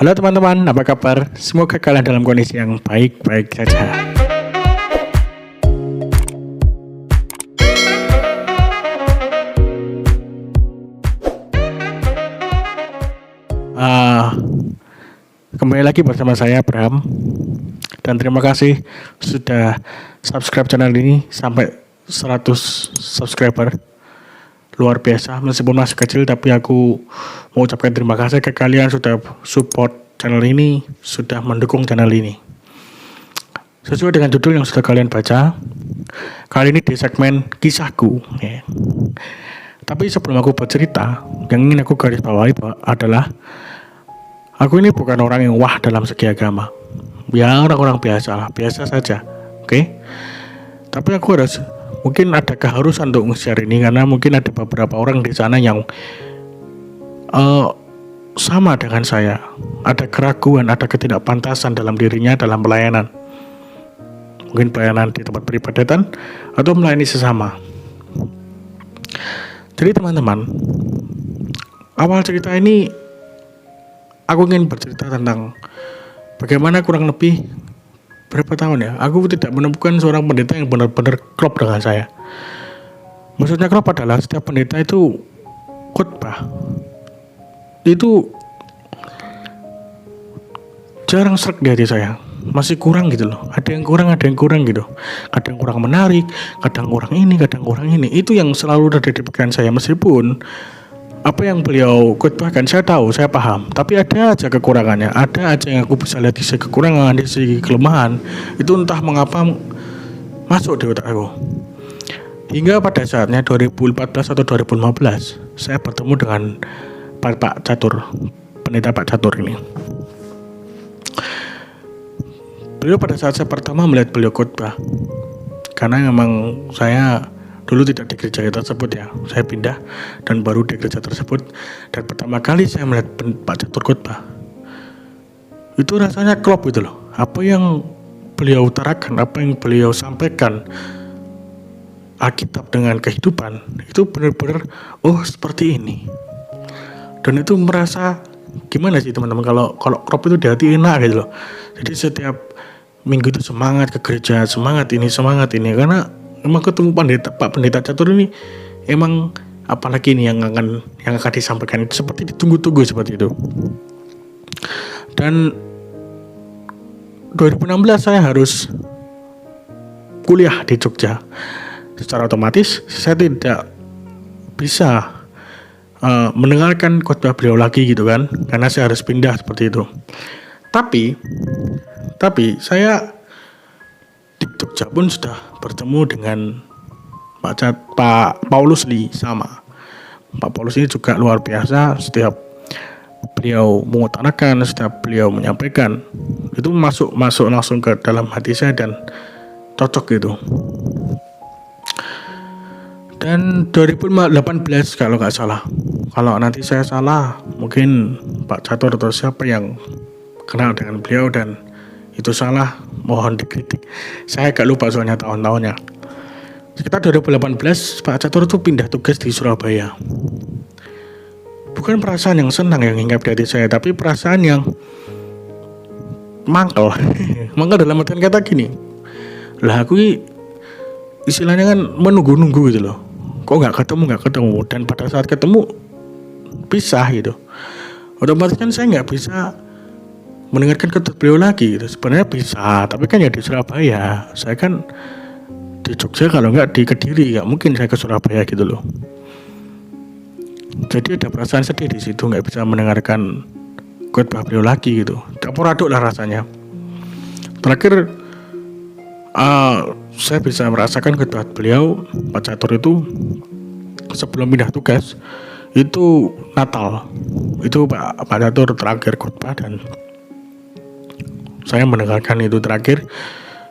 Halo teman-teman, apa kabar? Semoga kalian dalam kondisi yang baik-baik saja. Ah, Kembali lagi bersama saya Bram. Dan terima kasih sudah subscribe channel ini sampai 100 subscriber. Luar biasa, meskipun masih kecil tapi aku mau ucapkan terima kasih ke kalian sudah support channel ini, sudah mendukung channel ini. Sesuai dengan judul yang sudah kalian baca, kali ini di segmen kisahku ya. Tapi sebelum aku bercerita, yang ingin aku garis bawahi adalah aku ini bukan orang yang wah dalam segi agama. Ya orang-orang biasa saja, oke? Tapi aku harus, mungkin ada keharusan untuk nge-share ini karena mungkin ada beberapa orang di sana yang sama dengan saya, ada keraguan, ada ketidakpantasan dalam dirinya dalam pelayanan, mungkin pelayanan di tempat peribadatan atau melayani sesama. Jadi teman-teman, awal cerita ini aku ingin bercerita tentang bagaimana kurang lebih berapa tahun ya, aku tidak menemukan seorang pendeta yang benar-benar klop dengan saya. Maksudnya klop adalah setiap pendeta itu khotbah itu jarang serak di hati saya, masih kurang gitu loh, ada yang kurang gitu, kadang kurang menarik, kadang kurang ini, itu yang selalu ada di pikiran saya. Meskipun apa yang beliau khotbahkan saya tahu, saya paham, tapi ada aja kekurangannya, ada aja yang aku bisa lihat di sisi kekurangan, di sisi kelemahan, itu entah mengapa masuk di otak aku. Hingga pada saatnya 2014 atau 2015 saya bertemu dengan Pak Catur, pendeta Pak Catur ini. Beliau pada saat saya pertama melihat beliau khotbah, karena memang saya dulu tidak di gereja tersebut ya, saya pindah dan baru di gereja tersebut, dan pertama kali saya melihat Pak Catur khotbah, itu rasanya klop gitu loh. Apa yang beliau utarakan, apa yang beliau sampaikan, Alkitab dengan kehidupan, itu benar-benar seperti ini. Dan itu merasa gimana sih teman-teman, kalau klop itu di hati enak gitu loh. Jadi setiap minggu itu semangat ke gereja, semangat ini, karena emang ketemu Pak Pendeta Catur ini, emang apalagi ini yang akan disampaikan itu seperti ditunggu-tunggu seperti itu. Dan 2016 saya harus kuliah di Jogja. Secara otomatis saya tidak bisa mendengarkan khotbah beliau lagi gitu kan, karena saya harus pindah seperti itu. Tapi saya di Jogja pun sudah bertemu dengan Pak Paulus Lee sama. Pak Paulus ini juga luar biasa, setiap beliau mengutarakan, setiap beliau menyampaikan, itu masuk langsung ke dalam hati saya dan cocok gitu. Dan 2018 kalau nggak salah, kalau nanti saya salah mungkin Pak Catur atau siapa yang kenal dengan beliau dan itu salah, mohon dikritik. Saya agak lupa soalnya tahun-tahunnya. Sekitar 2018 Pak Catur itu pindah tugas di Surabaya. Bukan perasaan yang senang yang hinggap di hati saya, tapi perasaan yang mangkel. Mangkel dalam artian kata gini, lah aku istilahnya kan menunggu-nunggu gitu loh, kok nggak ketemu, dan pada saat ketemu pisah gitu. Otomatis kan saya nggak bisa mendengarkan khotbah beliau lagi gitu. Sebenarnya bisa, tapi kan ya di Surabaya, saya kan di Jogja, kalau nggak di Kediri nggak mungkin saya ke Surabaya gitu loh. Jadi ada perasaan sedih di situ, nggak bisa mendengarkan khotbah beliau lagi gitu, campur aduk lah rasanya. Terakhir saya bisa merasakan khotbah beliau Pak Catur itu sebelum pindah tugas, itu Natal, itu Pak Catur terakhir khotbah dan saya mendengarkan itu terakhir.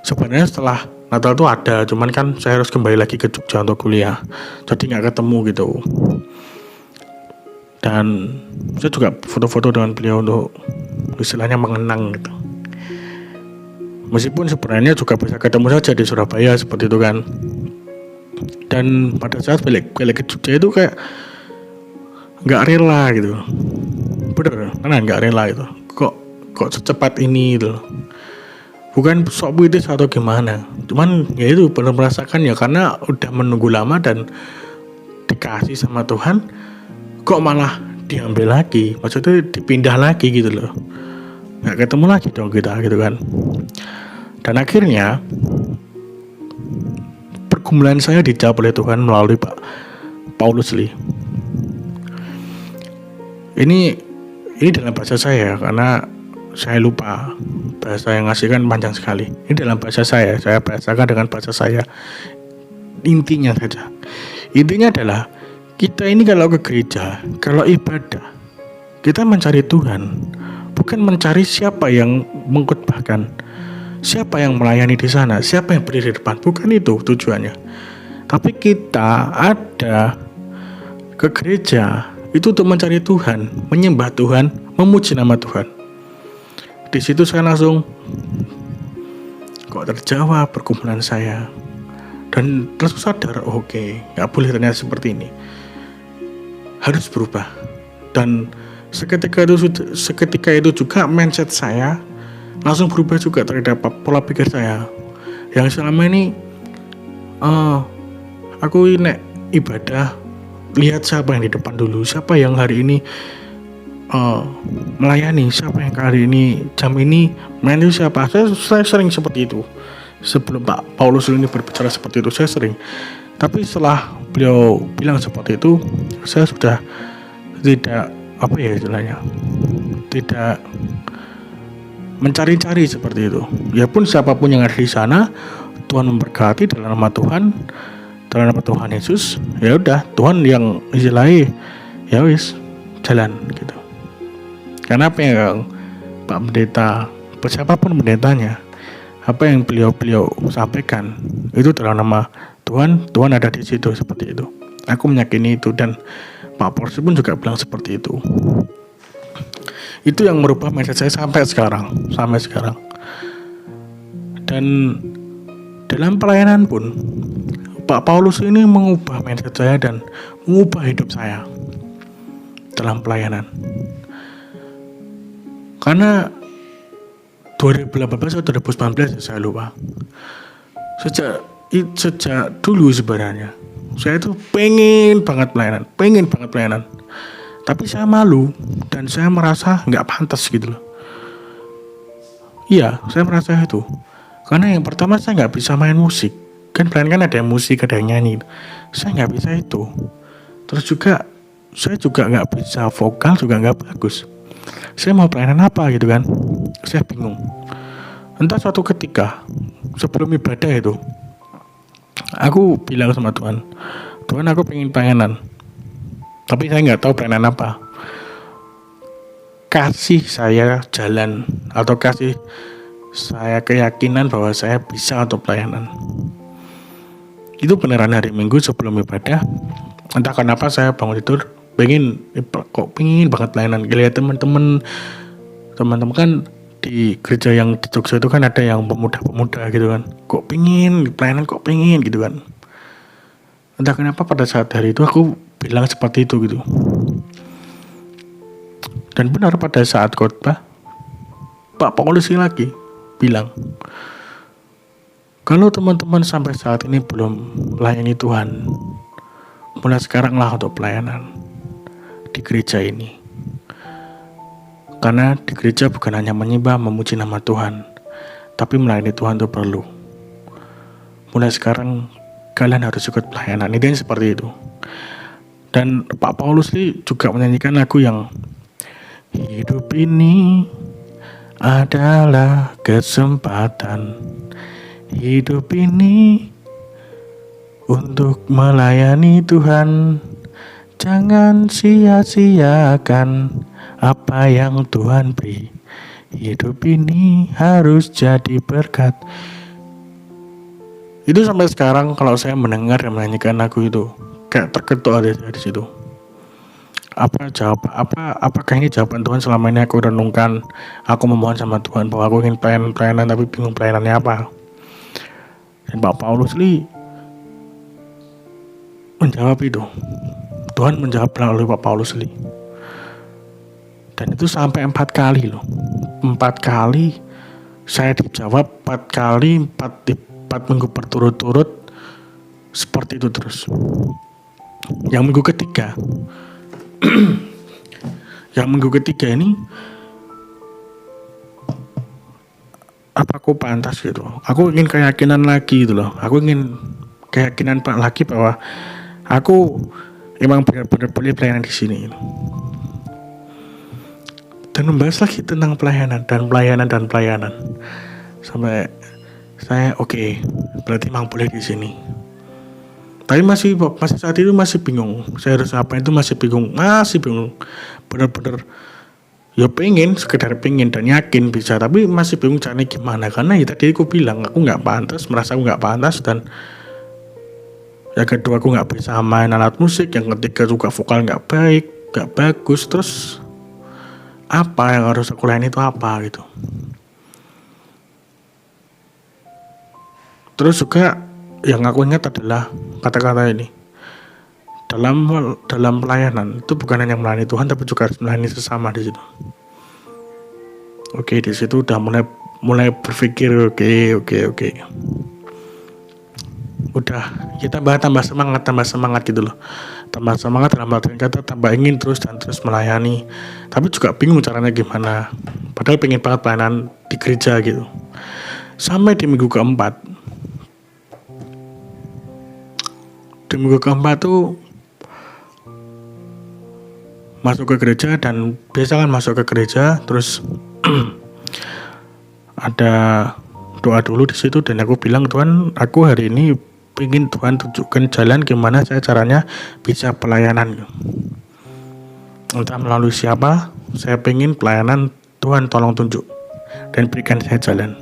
Sebenarnya setelah Natal itu ada, cuman kan saya harus kembali lagi ke Jogja untuk kuliah, jadi nggak ketemu gitu. Dan saya juga foto-foto dengan beliau untuk istilahnya mengenang gitu. Meskipun sebenarnya juga bisa ketemu saja di Surabaya seperti itu kan. Dan pada saat balik ke Jogja itu kayak nggak rela gitu. Bener, karena nggak rela itu. kok secepat ini gitu loh. Bukan sok puitis atau gimana, cuman ya itu benar merasakan ya, karena udah menunggu lama dan dikasih sama Tuhan kok malah diambil lagi, maksudnya dipindah lagi gitu loh, nggak ketemu lagi dong kita gitu kan. Dan akhirnya pergumulan saya dijawab oleh Tuhan melalui Pak Paulus Lee. Ini dalam bahasa saya karena saya lupa bahasa yang ngasih kan panjang sekali. Ini dalam bahasa saya bahasakan dengan bahasa saya. Intinya adalah kita ini kalau ke gereja, kalau ibadah, kita mencari Tuhan, bukan mencari siapa yang mengkhotbahkan, siapa yang melayani di sana, siapa yang berdiri di depan, bukan itu tujuannya. Tapi kita ada ke gereja itu untuk mencari Tuhan, menyembah Tuhan, memuji nama Tuhan. Di situ saya langsung kok terjawab pergumulan saya, dan langsung sadar, oke, nggak boleh ternyata seperti ini, harus berubah. Dan seketika itu juga mindset saya langsung berubah juga terhadap pola pikir saya yang selama ini aku ini ibadah lihat siapa yang di depan dulu, siapa yang hari ini melayani, siapa yang hari ini jam ini main itu siapa. Saya sering seperti itu sebelum Pak Paulus ini berbicara seperti itu, saya sering. Tapi setelah beliau bilang seperti itu, saya sudah tidak tidak mencari-cari seperti itu. Ya pun siapapun yang ada di sana, Tuhan memberkati dalam nama Tuhan, dalam nama Tuhan Yesus. Ya udah, Tuhan yang istilahnya ya wis jalan gitu. Karena apa yang Pak Pendeta, siapapun pendetanya, apa yang beliau sampaikan itu dalam nama Tuhan, Tuhan ada di situ, seperti itu. Aku meyakini itu, dan Pak Paulus pun juga bilang seperti itu. Itu yang merubah mindset saya sampai sekarang. Dan dalam pelayanan pun Pak Paulus ini mengubah mindset saya dan mengubah hidup saya dalam pelayanan. Karena 2018 atau 2019 saya lupa. Sejak dulu sebenarnya saya itu pengen banget pelayanan. Tapi saya malu dan saya merasa nggak pantas gitu loh. Iya, saya merasa itu. Karena yang pertama saya nggak bisa main musik. Kan pelayanan kan ada yang musik, ada yang nyanyi. Saya nggak bisa itu. Terus juga saya juga nggak bisa vokal, juga nggak bagus. Saya mau pelayanan apa gitu kan? Saya bingung. Entah suatu ketika sebelum ibadah itu, aku bilang sama Tuhan, aku pengen pelayanan. Tapi saya nggak tahu pelayanan apa. Kasih saya jalan atau kasih saya keyakinan bahwa saya bisa untuk pelayanan. Itu beneran hari Minggu sebelum ibadah. Entah kenapa saya bangun tidur pengen banget pelayanan. Lihat teman-teman kan di gereja yang di Jogja itu kan ada yang pemuda-pemuda gitu kan. Kok pengen gitu kan. Entah kenapa pada saat hari itu aku bilang seperti itu gitu. Dan benar pada saat khotbah Pak Paulus lagi bilang, kalau teman-teman sampai saat ini belum melayani Tuhan, mulai sekaranglah untuk pelayanan di gereja ini. Karena di gereja bukan hanya menyembah, memuji nama Tuhan, tapi melayani Tuhan itu perlu. Mulai sekarang kalian harus ikut pelayanan. Itu yang seperti itu. Dan Pak Paulus juga menyanyikan lagu yang hidup ini adalah kesempatan, hidup ini untuk melayani Tuhan. Jangan sia-siakan apa yang Tuhan beri. Hidup ini harus jadi berkat. Itu sampai sekarang kalau saya mendengar dan menyanyikan lagu itu kayak terketuk ada di situ. Apakah ini jawaban Tuhan selama ini aku renungkan? Aku memohon sama Tuhan bahwa aku ingin pelayanan tapi bingung pelayanannya apa. Dan Pak Paulus menjawab itu. Tuhan menjawab melalui Pak Paulus. Dan itu sampai 4 kali loh. 4 kali saya dijawab, 4 kali, 4 minggu berturut-turut seperti itu terus. Yang minggu ketiga ini apa aku pantas gitu. Aku ingin keyakinan lagi gitu loh. Aku ingin keyakinan lagi bahwa aku emang benar-benar boleh pelayanan di sini. Dan membahas lagi tentang pelayanan. Sampai saya oke, berarti emang boleh di sini. Tapi masih saat itu masih bingung. Saya harus apa itu masih bingung. Benar-benar ya sekedar pengen dan yakin bisa, tapi masih bingung caranya gimana. Karena ya tadi aku bilang aku nggak pantas, merasa aku nggak pantas. Dan yang kedua aku nggak bisa main alat musik. Yang ketiga juga vokal nggak baik, nggak bagus. Terus apa yang harus aku lakukan itu apa gitu. Terus juga yang aku ingat adalah kata-kata ini. Dalam pelayanan itu bukan hanya melayani Tuhan, tapi juga harus melayani sesama di situ. Oke, di situ udah mulai berpikir oke. Udah kita tambah semangat gitu loh. Tambah semangat dalam artian kata tambah ingin terus melayani. Tapi juga bingung caranya gimana. Padahal pengen banget pelayanan di gereja gitu. Sampai di minggu keempat. Di minggu keempat tuh masuk ke gereja, dan biasa kan masuk ke gereja terus ada doa dulu di situ. Dan aku bilang, Tuhan, aku hari ini ingin Tuhan tunjukkan jalan gimana saya caranya bisa pelayanan. Entah melalui siapa, saya pengen pelayanan, Tuhan tolong tunjuk dan berikan saya jalan.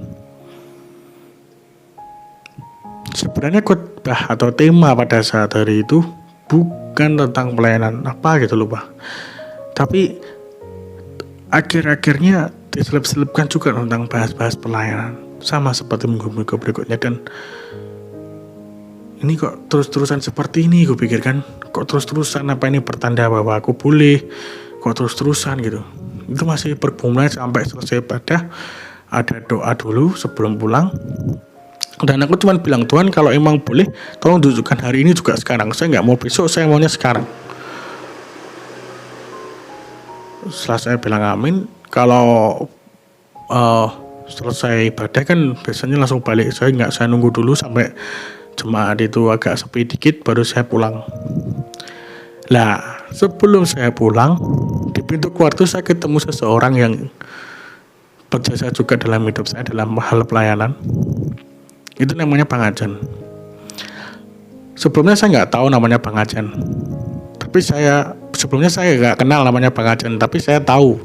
Sebenarnya khotbah atau tema pada saat hari itu bukan tentang pelayanan apa gitu lupa. Tapi akhir-akhirnya diselip-selipkan juga tentang bahas-bahas pelayanan. Sama seperti minggu-minggu berikutnya. Dan ini kok terus-terusan seperti ini, gue pikirkan. Kok terus-terusan, apa ini pertanda bahwa aku boleh? Kok terus-terusan gitu. Itu masih bergumul sampai selesai ibadah. Ada doa dulu sebelum pulang. Dan aku cuma bilang, Tuhan kalau emang boleh tolong tunjukkan hari ini juga sekarang. Saya gak mau besok, saya maunya sekarang. Setelah saya bilang amin, kalau selesai ibadah kan biasanya langsung balik. Saya nunggu dulu sampai jemaat itu agak sepi dikit baru saya pulang. Lah sebelum saya pulang, di pintu keluar itu saya ketemu seseorang yang berjasa juga dalam hidup saya dalam hal pelayanan. Itu namanya Bang Ajan. Sebelumnya saya nggak tahu namanya Bang Ajan. Tapi sebelumnya saya nggak kenal namanya Bang Ajan. Tapi saya tahu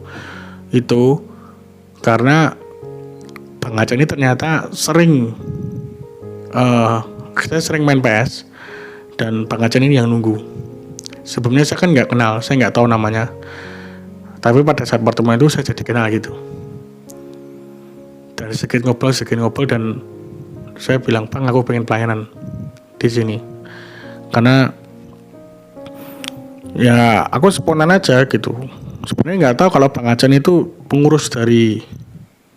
itu karena Bang Ajan ini ternyata saya sering main PS. Dan Bang Ajan ini yang nunggu. Sebelumnya saya kan nggak kenal, saya nggak tahu namanya. Tapi pada saat pertemuan itu saya jadi kenal gitu. Dari sedikit ngobrol dan saya bilang, Bang, aku pengen pelayanan di sini. Karena ya aku spontan aja gitu. Sebenarnya nggak tahu kalau Bang Ajan itu pengurus dari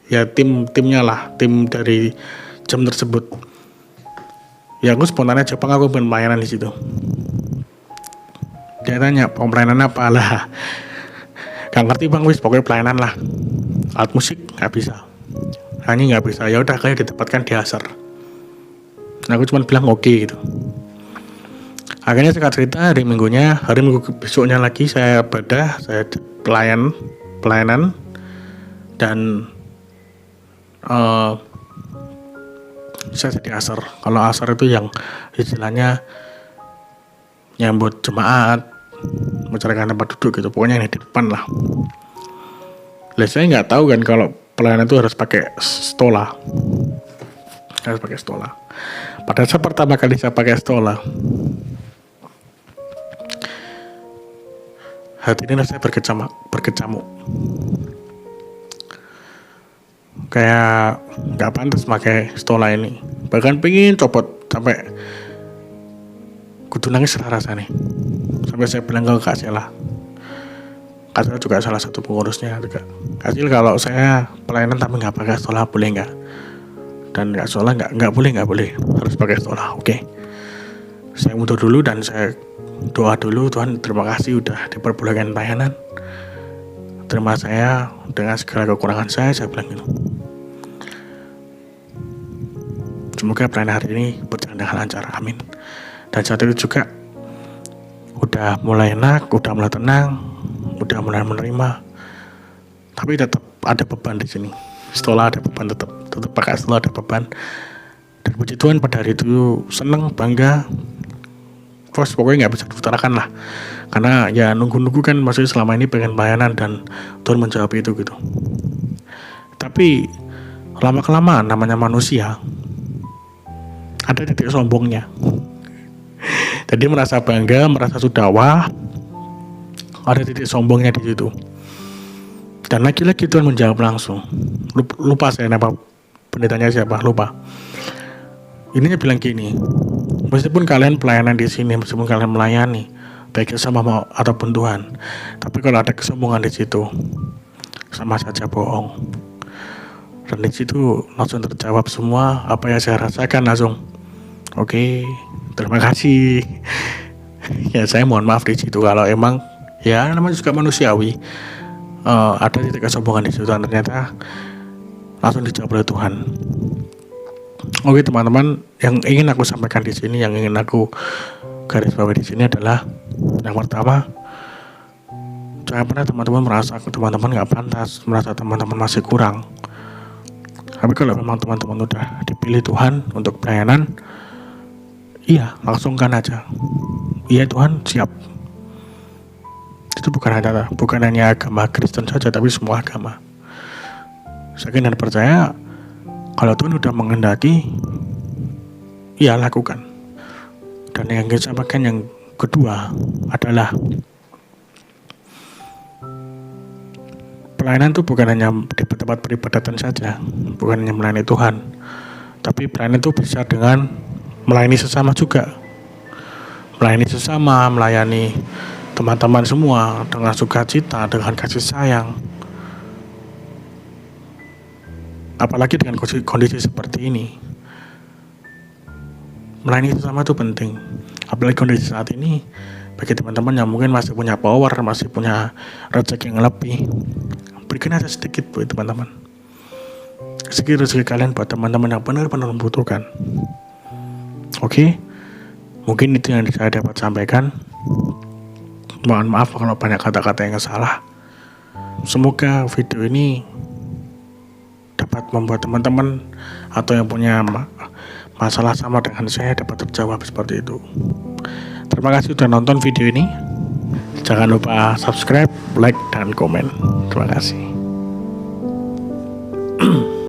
ya timnya lah, tim dari jam tersebut. Ya aku spontan aja, Bang, aku pengen pelayanan di situ. Dia tanya, pelayanan apa lah? Gak ngerti, Bang, wis pokoknya pelayanan lah. Alat musik nggak bisa, nyanyi nggak bisa. Ya udah, kayak ditempatkan di asar. Nah, aku cuma bilang oke gitu. Akhirnya singkat cerita, hari minggu besoknya lagi saya ibadah, saya pelayanan dan saya jadi asar. Kalau asar itu yang istilahnya nyambut jemaat, mencarikan tempat duduk gitu, pokoknya yang di depan lah. Saya nggak tahu kan kalau pelayanan itu harus pakai stola. Pada saat pertama kali saya pakai stola, hati ini rasanya berkecamuk. Kayak nggak pantas pakai stola ini. Bahkan pengen copot sampai kudu nangis rasanya. Sampai saya bilang ke Kak Sela, Saya juga salah satu pengurusnya juga. Hasil kalau saya pelayanan tapi nggak pakai stola boleh nggak? Dan nggak stola nggak boleh, harus pakai stola. Oke. Saya mundur dulu dan saya doa dulu. Tuhan, terima kasih udah diperbolehkan pelayanan. Terima saya dengan segala kekurangan saya bilang gitu. Semoga pelayanan hari ini berjalan dengan lancar, amin. Dan saat itu juga udah mulai enak, udah mulai tenang, udah mulai menerima. Tapi tetap ada beban di sini. Stola ada beban, tetap pakai stola ada beban. Dan puji Tuhan pada hari itu seneng, bangga. Terus pokoknya nggak bisa diutarakan lah. Karena ya nunggu-nunggu kan, maksudnya selama ini pengen pelayanan dan Tuhan menjawab itu gitu. Tapi lama-kelamaan namanya manusia, ada titik sombongnya. Jadi merasa bangga, merasa sudah wah, ada titik sombongnya di situ. Dan lagi-lagi Tuhan menjawab langsung. Lupa saya nama pendetanya siapa, lupa. Ininya bilang gini, meskipun kalian pelayanan di sini, meskipun kalian melayani, baik sama mau ataupun Tuhan, tapi kalau ada kesombongan di situ, sama saja bohong. Dan di situ langsung terjawab semua apa yang saya rasakan langsung. Oke, terima kasih. Ya saya mohon maaf di situ kalau emang ya namanya juga manusiawi. Ada titik kesombongan di situ dan ternyata langsung dijawab oleh Tuhan. Oke teman-teman, yang ingin aku sampaikan di sini, yang ingin aku garis bawahi di sini adalah yang pertama, jangan pernah teman-teman merasa teman-teman nggak pantas, merasa teman-teman masih kurang. Tapi kalau memang teman-teman udah dipilih Tuhan untuk pelayanan, iya langsungkan aja. Iya Tuhan siap. Itu bukan hanya agama Kristen saja, tapi semua agama. Saya yakin dan percaya kalau Tuhan udah menghendaki, ya lakukan. Dan yang ingin saya sampaikan yang kedua adalah pelayanan itu bukan hanya di tempat peribadatan saja, bukan hanya melayani Tuhan, tapi pelayanan itu bisa dengan melayani sesama juga. Melayani sesama, melayani teman-teman semua dengan sukacita, dengan kasih sayang. Apalagi dengan kondisi seperti ini, melayani sesama itu penting. Apalagi kondisi saat ini, bagi teman-teman yang mungkin masih punya power, masih punya rezeki yang lebih, berikan aja sedikit buat teman-teman. Rezeki kalian buat teman-teman yang benar-benar membutuhkan. Oke, mungkin itu yang saya dapat sampaikan. Mohon maaf kalau banyak kata-kata yang salah. Semoga video ini dapat membuat teman-teman atau yang punya masalah sama dengan saya dapat terjawab seperti itu. Terima kasih sudah nonton video ini. Jangan lupa subscribe, like, dan komen. Terima kasih.